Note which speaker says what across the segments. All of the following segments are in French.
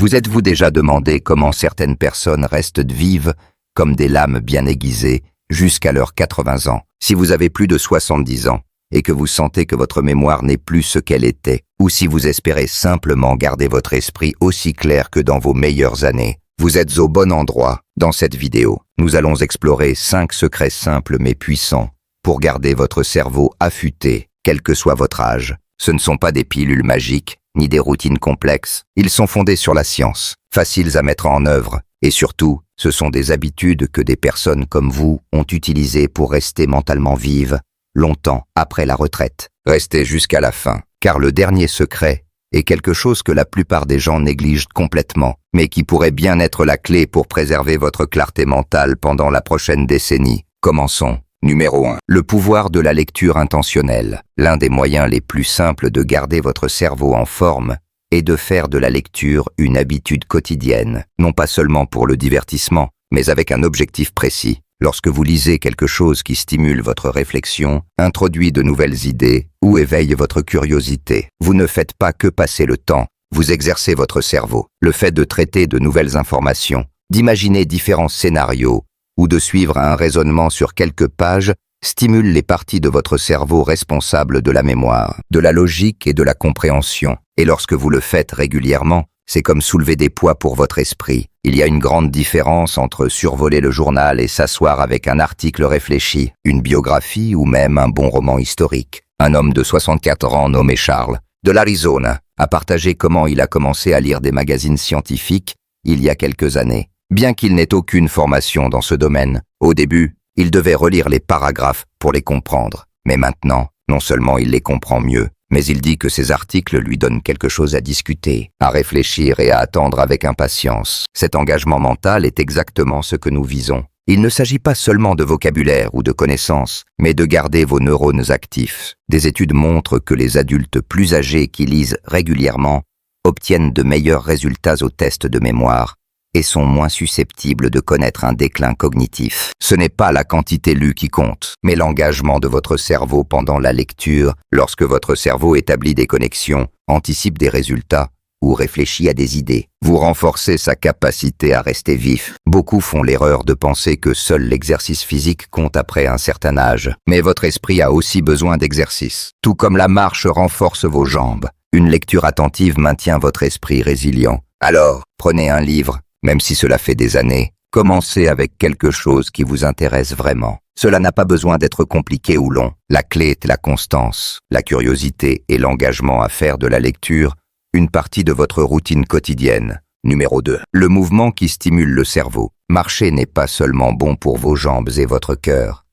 Speaker 1: Vous êtes-vous déjà demandé comment certaines personnes restent vives comme des lames bien aiguisées jusqu'à leurs 80 ans? Si vous avez plus de 70 ans et que vous sentez que votre mémoire n'est plus ce qu'elle était, ou si vous espérez simplement garder votre esprit aussi clair que dans vos meilleures années, vous êtes au bon endroit. Dans cette vidéo, nous allons explorer 5 secrets simples mais puissants pour garder votre cerveau affûté, quel que soit votre âge. Ce ne sont pas des pilules magiques, ni des routines complexes. Ils sont fondés sur la science, faciles à mettre en œuvre, et surtout, ce sont des habitudes que des personnes comme vous ont utilisées pour rester mentalement vives, longtemps après la retraite. Restez jusqu'à la fin, car le dernier secret est quelque chose que la plupart des gens négligent complètement, mais qui pourrait bien être la clé pour préserver votre clarté mentale pendant la prochaine décennie. Commençons. Numéro 1. Le pouvoir de la lecture intentionnelle. L'un des moyens les plus simples de garder votre cerveau en forme est de faire de la lecture une habitude quotidienne, non pas seulement pour le divertissement, mais avec un objectif précis. Lorsque vous lisez quelque chose qui stimule votre réflexion, introduit de nouvelles idées ou éveille votre curiosité, vous ne faites pas que passer le temps, vous exercez votre cerveau. Le fait de traiter de nouvelles informations, d'imaginer différents scénarios, ou de suivre un raisonnement sur quelques pages stimule les parties de votre cerveau responsables de la mémoire, de la logique et de la compréhension. Et lorsque vous le faites régulièrement, c'est comme soulever des poids pour votre esprit. Il y a une grande différence entre survoler le journal et s'asseoir avec un article réfléchi, une biographie ou même un bon roman historique. Un homme de 64 ans nommé Charles, de l'Arizona, a partagé comment il a commencé à lire des magazines scientifiques il y a quelques années. Bien qu'il n'ait aucune formation dans ce domaine, au début, il devait relire les paragraphes pour les comprendre. Mais maintenant, non seulement il les comprend mieux, mais il dit que ces articles lui donnent quelque chose à discuter, à réfléchir et à attendre avec impatience. Cet engagement mental est exactement ce que nous visons. Il ne s'agit pas seulement de vocabulaire ou de connaissances, mais de garder vos neurones actifs. Des études montrent que les adultes plus âgés qui lisent régulièrement obtiennent de meilleurs résultats aux tests de mémoire et sont moins susceptibles de connaître un déclin cognitif. Ce n'est pas la quantité lue qui compte, mais l'engagement de votre cerveau pendant la lecture. Lorsque votre cerveau établit des connexions, anticipe des résultats ou réfléchit à des idées, vous renforcez sa capacité à rester vif. Beaucoup font l'erreur de penser que seul l'exercice physique compte après un certain âge, mais votre esprit a aussi besoin d'exercice. Tout comme la marche renforce vos jambes, une lecture attentive maintient votre esprit résilient. Alors, prenez un livre. Même si cela fait des années, commencez avec quelque chose qui vous intéresse vraiment. Cela n'a pas besoin d'être compliqué ou long. La clé est la constance, la curiosité et l'engagement à faire de la lecture une partie de votre routine quotidienne. Numéro 2. Le mouvement qui stimule le cerveau. Marcher n'est pas seulement bon pour vos jambes et votre cœur.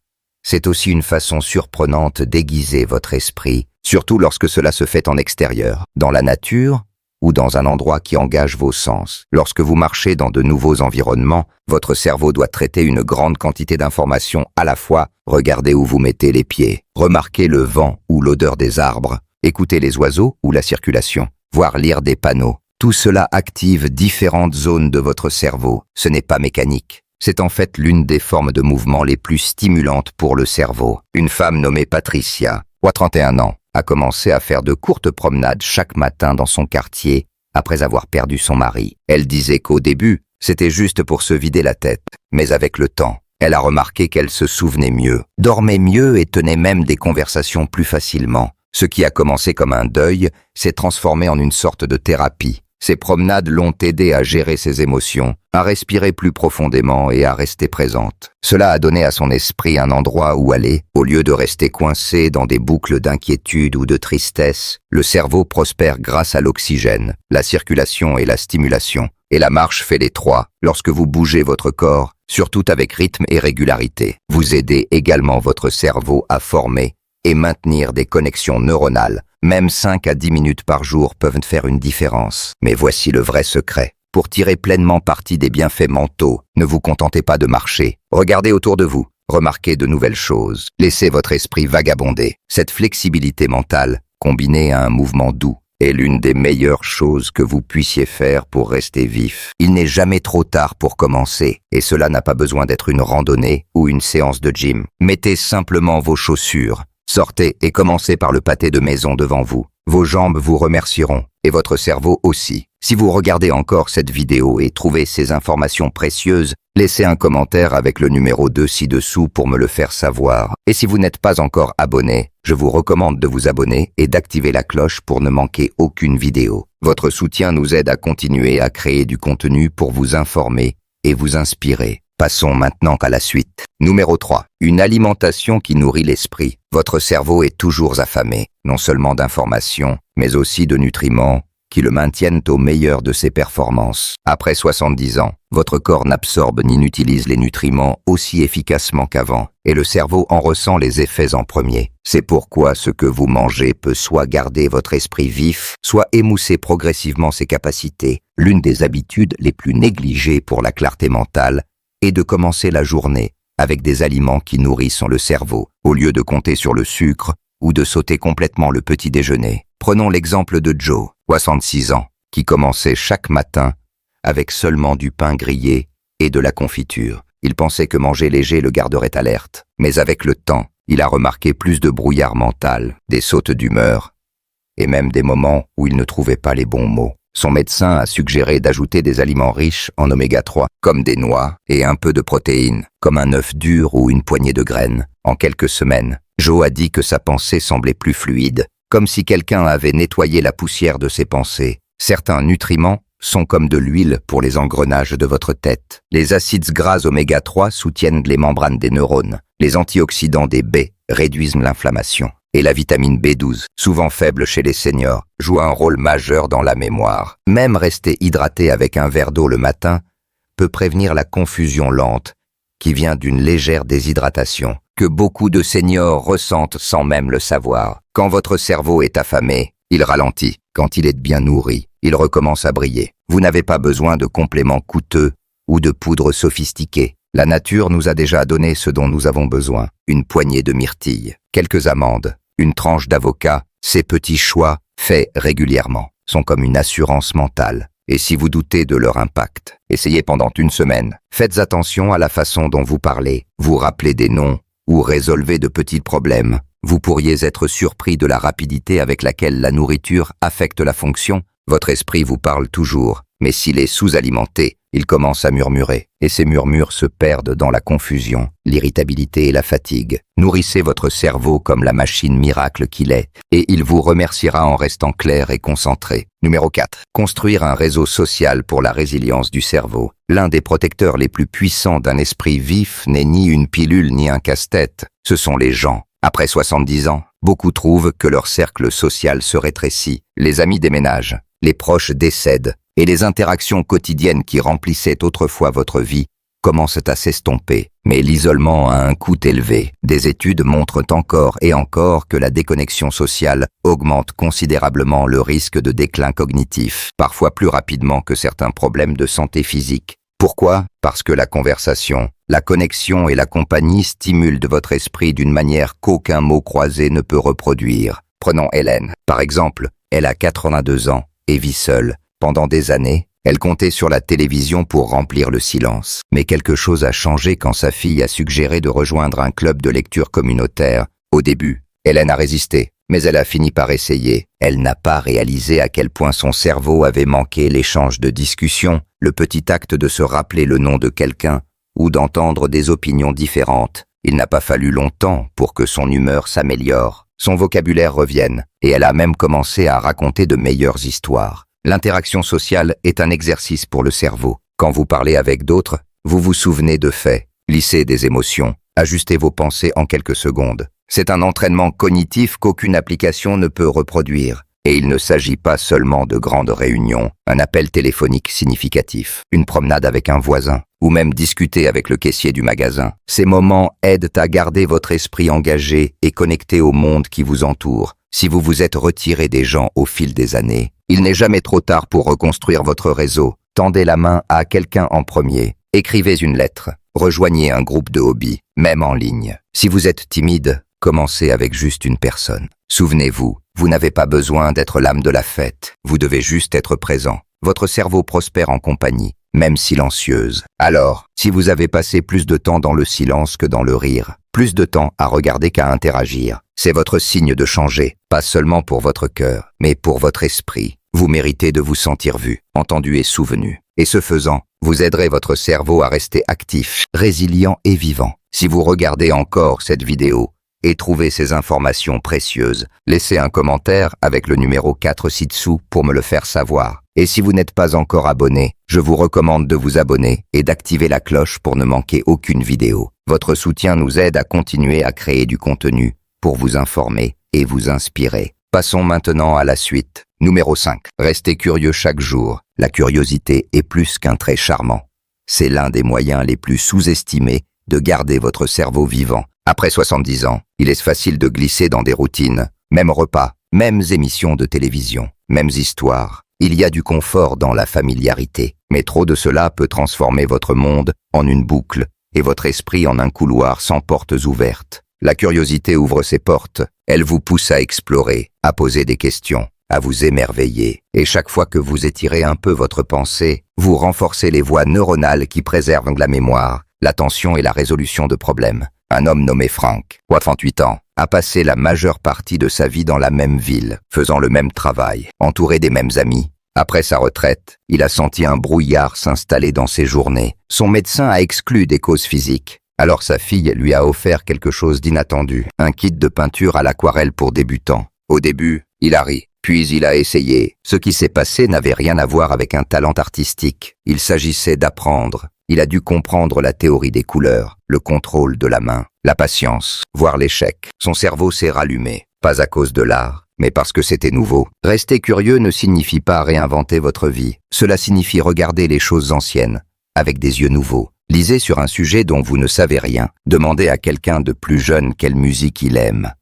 Speaker 1: C'est aussi une façon surprenante d'aiguiser votre esprit, surtout lorsque cela se fait en extérieur, dans la nature, ou dans un endroit qui engage vos sens. Lorsque vous marchez dans de nouveaux environnements, votre cerveau doit traiter une grande quantité d'informations à la fois. Regardez où vous mettez les pieds, remarquez le vent ou l'odeur des arbres, écoutez les oiseaux ou la circulation, voire lire des panneaux. Tout cela active différentes zones de votre cerveau. Ce n'est pas mécanique. C'est en fait l'une des formes de mouvement les plus stimulantes pour le cerveau. Une femme nommée Patricia, 31 ans, a commencé à faire de courtes promenades chaque matin dans son quartier après avoir perdu son mari. Elle disait qu'au début, c'était juste pour se vider la tête. Mais avec le temps, elle a remarqué qu'elle se souvenait mieux, dormait mieux et tenait même des conversations plus facilement. Ce qui a commencé comme un deuil s'est transformé en une sorte de thérapie. Ces promenades l'ont aidée à gérer ses émotions, à respirer plus profondément et à rester présente. Cela a donné à son esprit un endroit où aller. Au lieu de rester coincé dans des boucles d'inquiétude ou de tristesse, le cerveau prospère grâce à l'oxygène, la circulation et la stimulation. Et la marche fait les trois. Lorsque vous bougez votre corps, surtout avec rythme et régularité, vous aidez également votre cerveau à former et maintenir des connexions neuronales. Même 5 à 10 minutes par jour peuvent faire une différence. Mais voici le vrai secret. Pour tirer pleinement parti des bienfaits mentaux, ne vous contentez pas de marcher. Regardez autour de vous, remarquez de nouvelles choses. Laissez votre esprit vagabonder. Cette flexibilité mentale, combinée à un mouvement doux, est l'une des meilleures choses que vous puissiez faire pour rester vif. Il n'est jamais trop tard pour commencer, et cela n'a pas besoin d'être une randonnée ou une séance de gym. Mettez simplement vos chaussures. Sortez et commencez par le pâté de maison devant vous. vos jambes vous remercieront, et votre cerveau aussi. Si vous regardez encore cette vidéo et trouvez ces informations précieuses, laissez un commentaire avec le numéro 2 ci-dessous pour me le faire savoir. Et si vous n'êtes pas encore abonné, je vous recommande de vous abonner et d'activer la cloche pour ne manquer aucune vidéo. Votre soutien nous aide à continuer à créer du contenu pour vous informer et vous inspirer. Passons maintenant à la suite. Numéro 3. Une alimentation qui nourrit l'esprit. Votre cerveau est toujours affamé, non seulement d'informations, mais aussi de nutriments qui le maintiennent au meilleur de ses performances. Après 70 ans, votre corps n'absorbe ni n'utilise les nutriments aussi efficacement qu'avant, et le cerveau en ressent les effets en premier. C'est pourquoi ce que vous mangez peut soit garder votre esprit vif, soit émousser progressivement ses capacités. L'une des habitudes les plus négligées pour la clarté mentale est de commencer la journée avec des aliments qui nourrissent le cerveau, au lieu de compter sur le sucre ou de sauter complètement le petit déjeuner. Prenons l'exemple de Joe, 66 ans, qui commençait chaque matin avec seulement du pain grillé et de la confiture. Il pensait que manger léger le garderait alerte, mais avec le temps, il a remarqué plus de brouillard mental, des sautes d'humeur, et même des moments où il ne trouvait pas les bons mots. Son médecin a suggéré d'ajouter des aliments riches en oméga 3, comme des noix et un peu de protéines, comme un œuf dur ou une poignée de graines. En quelques semaines, Joe a dit que sa pensée semblait plus fluide, comme si quelqu'un avait nettoyé la poussière de ses pensées. Certains nutriments sont comme de l'huile pour les engrenages de votre tête. Les acides gras oméga 3 soutiennent les membranes des neurones. Les antioxydants des baies réduisent l'inflammation. Et la vitamine B12, souvent faible chez les seniors, joue un rôle majeur dans la mémoire. Même rester hydraté avec un verre d'eau le matin peut prévenir la confusion lente qui vient d'une légère déshydratation que beaucoup de seniors ressentent sans même le savoir. Quand votre cerveau est affamé, il ralentit. Quand il est bien nourri, il recommence à briller. Vous n'avez pas besoin de compléments coûteux ou de poudres sophistiquées. La nature nous a déjà donné ce dont nous avons besoin. Une poignée de myrtilles, quelques amandes, une tranche d'avocat. Ces petits choix, faits régulièrement, sont comme une assurance mentale. Et si vous doutez de leur impact, essayez pendant une semaine. Faites attention à la façon dont vous parlez, vous rappelez des noms ou résolvez de petits problèmes. Vous pourriez être surpris de la rapidité avec laquelle la nourriture affecte la fonction. Votre esprit vous parle toujours, mais s'il est sous-alimenté, il commence à murmurer, et ces murmures se perdent dans la confusion, l'irritabilité et la fatigue. Nourrissez votre cerveau comme la machine miracle qu'il est, et il vous remerciera en restant clair et concentré. Numéro 4. Construire un réseau social pour la résilience du cerveau. L'un des protecteurs les plus puissants d'un esprit vif n'est ni une pilule ni un casse-tête, ce sont les gens. Après 70 ans, beaucoup trouvent que leur cercle social se rétrécit, les amis déménagent, les proches décèdent, et les interactions quotidiennes qui remplissaient autrefois votre vie commencent à s'estomper. Mais l'isolement a un coût élevé. Des études montrent encore et encore que la déconnexion sociale augmente considérablement le risque de déclin cognitif, parfois plus rapidement que certains problèmes de santé physique. Pourquoi? Parce que la conversation, la connexion et la compagnie stimulent de votre esprit d'une manière qu'aucun mot croisé ne peut reproduire. Prenons Hélène. Par exemple, elle a 82 ans et vit seule. Pendant des années, elle comptait sur la télévision pour remplir le silence. Mais quelque chose a changé quand sa fille a suggéré de rejoindre un club de lecture communautaire. Au début, Hélène a résisté, mais elle a fini par essayer. Elle n'a pas réalisé à quel point son cerveau avait manqué l'échange de discussion, le petit acte de se rappeler le nom de quelqu'un ou d'entendre des opinions différentes. Il n'a pas fallu longtemps pour que son humeur s'améliore, son vocabulaire revienne, et elle a même commencé à raconter de meilleures histoires. L'interaction sociale est un exercice pour le cerveau. Quand vous parlez avec d'autres, vous vous souvenez de faits, lissez des émotions, ajustez vos pensées en quelques secondes. C'est un entraînement cognitif qu'aucune application ne peut reproduire. Et il ne s'agit pas seulement de grandes réunions, un appel téléphonique significatif, une promenade avec un voisin, ou même discuter avec le caissier du magasin. Ces moments aident à garder votre esprit engagé et connecté au monde qui vous entoure. Si vous vous êtes retiré des gens au fil des années, il n'est jamais trop tard pour reconstruire votre réseau. Tendez la main à quelqu'un en premier. Écrivez une lettre. Rejoignez un groupe de hobby, même en ligne. Si vous êtes timide, commencez avec juste une personne. Souvenez-vous, vous n'avez pas besoin d'être l'âme de la fête. Vous devez juste être présent. Votre cerveau prospère en compagnie, même silencieuse. Alors, si vous avez passé plus de temps dans le silence que dans le rire, plus de temps à regarder qu'à interagir. C'est votre signe de changer, pas seulement pour votre cœur, mais pour votre esprit. Vous méritez de vous sentir vu, entendu et souvenu. Et ce faisant, vous aiderez votre cerveau à rester actif, résilient et vivant. Si vous regardez encore cette vidéo et trouvez ces informations précieuses, laissez un commentaire avec le numéro 4 ci-dessous pour me le faire savoir. Et si vous n'êtes pas encore abonné, je vous recommande de vous abonner et d'activer la cloche pour ne manquer aucune vidéo. Votre soutien nous aide à continuer à créer du contenu pour vous informer et vous inspirer. Passons maintenant à la suite. Numéro 5. Restez curieux chaque jour. La curiosité est plus qu'un trait charmant. C'est l'un des moyens les plus sous-estimés de garder votre cerveau vivant. Après 70 ans, il est facile de glisser dans des routines. Mêmes repas, mêmes émissions de télévision, mêmes histoires. Il y a du confort dans la familiarité. Mais trop de cela peut transformer votre monde en une boucle et votre esprit en un couloir sans portes ouvertes. La curiosité ouvre ses portes. Elle vous pousse à explorer, à poser des questions, à vous émerveiller. Et chaque fois que vous étirez un peu votre pensée, vous renforcez les voies neuronales qui préservent la mémoire, l'attention et la résolution de problèmes. Un homme nommé Frank, 38 ans, a passé la majeure partie de sa vie dans la même ville, faisant le même travail, entouré des mêmes amis. Après sa retraite, il a senti un brouillard s'installer dans ses journées. Son médecin a exclu des causes physiques. Alors sa fille lui a offert quelque chose d'inattendu, un kit de peinture à l'aquarelle pour débutants. Au début, il a ri, puis il a essayé. Ce qui s'est passé n'avait rien à voir avec un talent artistique. Il s'agissait d'apprendre. Il a dû comprendre la théorie des couleurs, le contrôle de la main, la patience, voire l'échec. Son cerveau s'est rallumé, pas à cause de l'art, mais parce que c'était nouveau. Rester curieux ne signifie pas réinventer votre vie. Cela signifie regarder les choses anciennes, avec des yeux nouveaux. Lisez sur un sujet dont vous ne savez rien. Demandez à quelqu'un de plus jeune quelle musique il aime.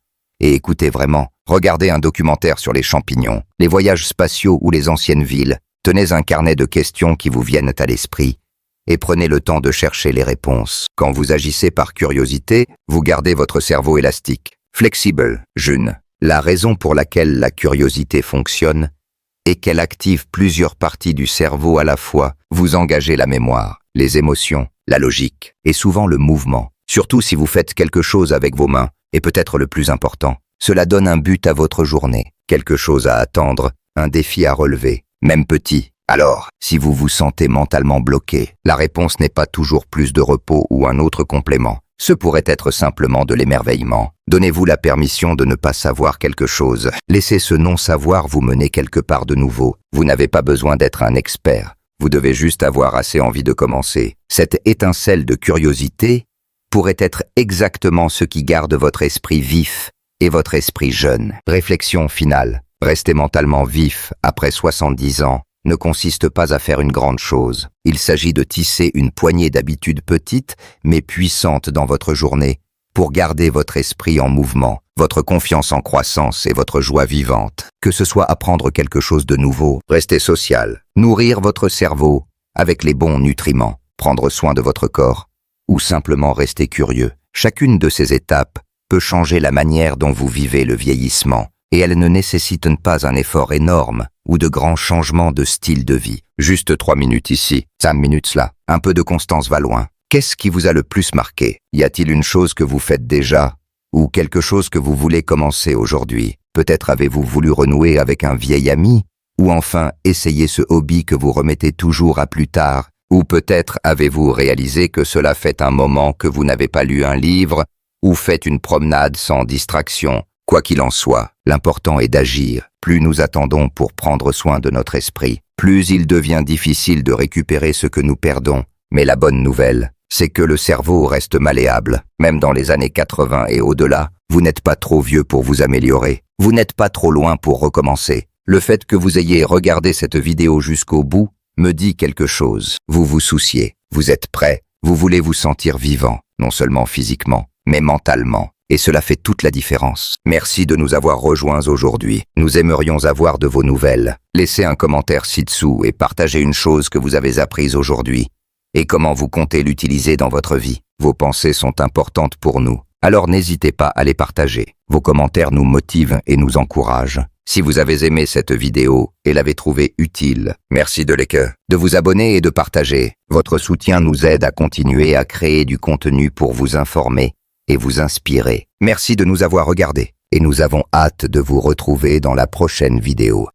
Speaker 1: Et écoutez vraiment. Regardez un documentaire sur les champignons, les voyages spatiaux ou les anciennes villes. Tenez un carnet de questions qui vous viennent à l'esprit. Et prenez le temps de chercher les réponses. Quand vous agissez par curiosité, vous gardez votre cerveau élastique, flexible, jeune. La raison pour laquelle la curiosité fonctionne est qu'elle active plusieurs parties du cerveau à la fois. Vous engagez la mémoire, les émotions, la logique et souvent le mouvement. Surtout si vous faites quelque chose avec vos mains, et peut-être le plus important, cela donne un but à votre journée, quelque chose à attendre, un défi à relever, même petit. Alors, si vous vous sentez mentalement bloqué, la réponse n'est pas toujours plus de repos ou un autre complément. Ce pourrait être simplement de l'émerveillement. Donnez-vous la permission de ne pas savoir quelque chose. Laissez ce non-savoir vous mener quelque part de nouveau. Vous n'avez pas besoin d'être un expert. Vous devez juste avoir assez envie de commencer. Cette étincelle de curiosité pourrait être exactement ce qui garde votre esprit vif et votre esprit jeune. Réflexion finale. Rester mentalement vif après 70 ans ne consiste pas à faire une grande chose. Il s'agit de tisser une poignée d'habitudes petites mais puissantes dans votre journée pour garder votre esprit en mouvement, votre confiance en croissance et votre joie vivante. Que ce soit apprendre quelque chose de nouveau, rester social, nourrir votre cerveau avec les bons nutriments, prendre soin de votre corps ou simplement rester curieux. Chacune de ces étapes peut changer la manière dont vous vivez le vieillissement. Et elles ne nécessitent pas un effort énorme ou de grands changements de style de vie. Juste 3 minutes ici, 5 minutes là. Un peu de constance va loin. Qu'est-ce qui vous a le plus marqué? Y a-t-il une chose que vous faites déjà? Ou quelque chose que vous voulez commencer aujourd'hui? Peut-être avez-vous voulu renouer avec un vieil ami? Ou enfin essayer ce hobby que vous remettez toujours à plus tard? Ou peut-être avez-vous réalisé que cela fait un moment que vous n'avez pas lu un livre ou fait une promenade sans distraction? Quoi qu'il en soit, l'important est d'agir. Plus nous attendons pour prendre soin de notre esprit, plus il devient difficile de récupérer ce que nous perdons. Mais la bonne nouvelle, c'est que le cerveau reste malléable. Même dans les années 80 et au-delà, vous n'êtes pas trop vieux pour vous améliorer. Vous n'êtes pas trop loin pour recommencer. Le fait que vous ayez regardé cette vidéo jusqu'au bout me dit quelque chose. Vous vous souciez, vous êtes prêt, vous voulez vous sentir vivant, non seulement physiquement, mais mentalement. Et cela fait toute la différence. Merci de nous avoir rejoints aujourd'hui. Nous aimerions avoir de vos nouvelles. Laissez un commentaire ci-dessous et partagez une chose que vous avez apprise aujourd'hui et comment vous comptez l'utiliser dans votre vie. Vos pensées sont importantes pour nous. Alors n'hésitez pas à les partager. Vos commentaires nous motivent et nous encouragent. Si vous avez aimé cette vidéo et l'avez trouvée utile, merci de vous abonner et de partager. Votre soutien nous aide à continuer à créer du contenu pour vous informer et vous inspirer. Merci de nous avoir regardés et nous avons hâte de vous retrouver dans la prochaine vidéo.